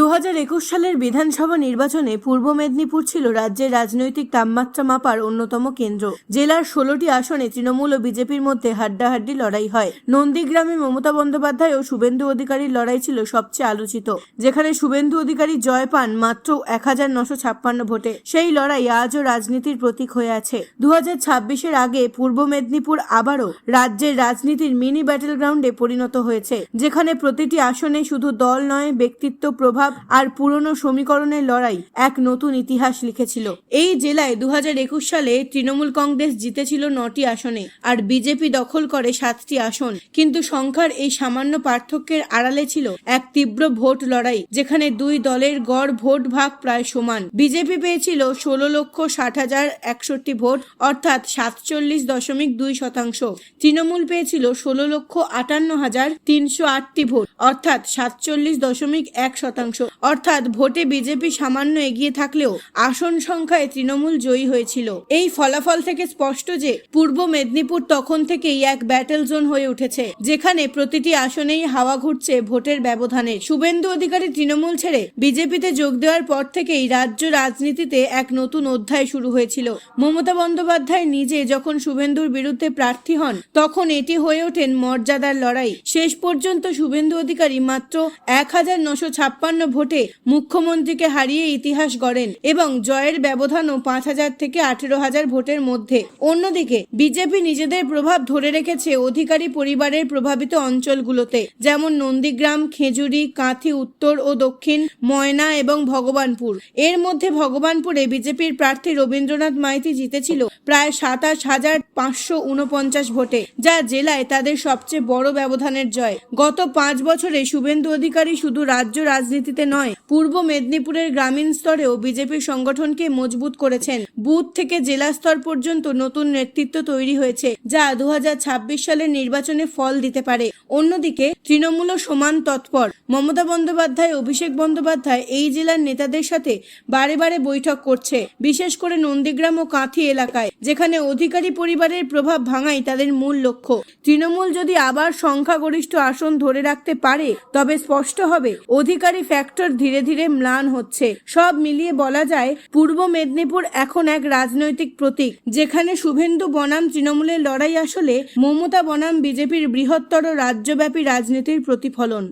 2021 সালের বিধানসভা নির্বাচনে পূর্ব মেদিনীপুর ছিল রাজ্যের রাজনৈতিক তাপমাত্রা মাপার অন্যতম কেন্দ্র। জেলার 16টি আসনে তৃণমূল ও বিজেপির মধ্যে হাড্ডাহাড্ডি লড়াই হয়। নন্দীগ্রামে মমতা বন্দ্যোপাধ্যায় ও শুভেন্দু অধিকারীর লড়াই ছিল সবচেয়ে আলোচিত, যেখানে শুভেন্দু অধিকারী জয় পান মাত্র 1956 ভোটে। সেই লড়াই আজও রাজনীতির প্রতীক হয়ে আছে। 2026-এর আগে পূর্ব মেদিনীপুর আবারও রাজ্যের রাজনীতির মিনি ব্যাটেল গ্রাউন্ডে পরিণত হয়েছে, যেখানে প্রতিটি আসনে শুধু দল নয়, ব্যক্তিত্ব, প্রভাব আর পুরনো সমীকরণের লড়াই এক নতুন ইতিহাস লিখেছিল। এই জেলায় 2021 সালে তৃণমূল কংগ্রেস জিতেছিল 9টি আসনে আর বিজেপি দখল করে 7টি আসন, কিন্তু সংখ্যার এই সামান্য পার্থক্যের আড়ালে ছিল এক তীব্র ভোট লড়াই, যেখানে দুই দলের গড় ভোট ভাগ প্রায় সমান। বিজেপি পেয়েছিল 16,60,161 ভোট, অর্থাৎ 47.2%। তৃণমূল পেয়েছিল 16,58,308টি ভোট, অর্থাৎ 47.1%। অর্থাৎ ভোটে বিজেপি সামান্য এগিয়ে থাকলেও আসন সংখ্যায় তৃণমূল জয়ী হয়েছিল। এই ফলাফল থেকে স্পষ্ট যে পূর্ব মেদিনীপুর তখন থেকেই এক ব্যাটেল জোন হয়ে উঠেছে, যেখানে প্রতিটি আসনেই হাওয়া ঘুরছে ভোটের ব্যবধানে। শুভেন্দু অধিকারী তৃণমূল ছেড়ে বিজেপিতে যোগ দেওয়ার পর থেকেই রাজ্য রাজনীতিতে এক নতুন অধ্যায় শুরু হয়েছিল। মমতা বন্দ্যোপাধ্যায় নিজে যখন শুভেন্দুর বিরুদ্ধে প্রার্থী হন, তখন এটি হয়ে ওঠেন মর্যাদার লড়াই। শেষ পর্যন্ত শুভেন্দু অধিকারী মাত্র 1956 ভোটে মুখ্যমন্ত্রীকে হারিয়ে ইতিহাস গড়েন এবং জয়ের ব্যবধানও 5,000 থেকে 18,000 ভোটের মধ্যে। অন্যদিকে বিজেপি নিজেদের প্রভাব ধরে রেখেছে অধিকারী পরিবারের প্রভাবিত অঞ্চলগুলোতে, যেমন নন্দীগ্রাম, খেজুরি, কাঁথি উত্তর ও দক্ষিণ, ময়না এবং ভগবানপুর। এর মধ্যে ভগবানপুরে বিজেপির প্রার্থী রবীন্দ্রনাথ মাইতি জিতেছিল প্রায় 27,549 ভোটে, যা জেলায় তাদের সবচেয়ে বড় ব্যবধানের জয়। গত 5 বছরে শুভেন্দু অধিকারী শুধু রাজ্য রাজনীতিতে নয়, পূর্ব মেদিনীপুরের গ্রামীণ স্তরেও বিজেপির সংগঠনকে মজবুত করেছেন। বুথ থেকে জেলা স্তর পর্যন্ত নতুন নেতৃত্ব তৈরি হয়েছে, যা 2026 সালের নির্বাচনে ফল দিতে পারে। অন্যদিকে তৃণমূলও সমান তৎপর। মমতা বন্দ্যোপাধ্যায়, অভিষেক বন্দ্যোপাধ্যায় এই জেলার নেতাদের সাথে বারে বারে বৈঠক করছে, বিশেষ করে নন্দীগ্রাম ও কাঁথি এলাকায়, যেখানে অধিকারী পরিবারের প্রভাব ভাঙাই তাদের মূল লক্ষ্য। তৃণমূল যদি আবার সংখ্যাগরিষ্ঠ আসন ধরে রাখতে পারে, তবে স্পষ্ট হবে অধিকারী ফ্যাক্টর ধীরে ধীরে ম্লান হচ্ছে। সব মিলিয়ে বলা যায় পূর্ব মেদিনীপুর এখন এক রাজনৈতিক প্রতীক, যেখানে শুভেন্দু বনাম তৃণমূলের লড়াই আসলে মমতা বনাম বিজেপির বৃহত্তর রাজ্যব্যাপী রাজনীতির প্রতিফলন।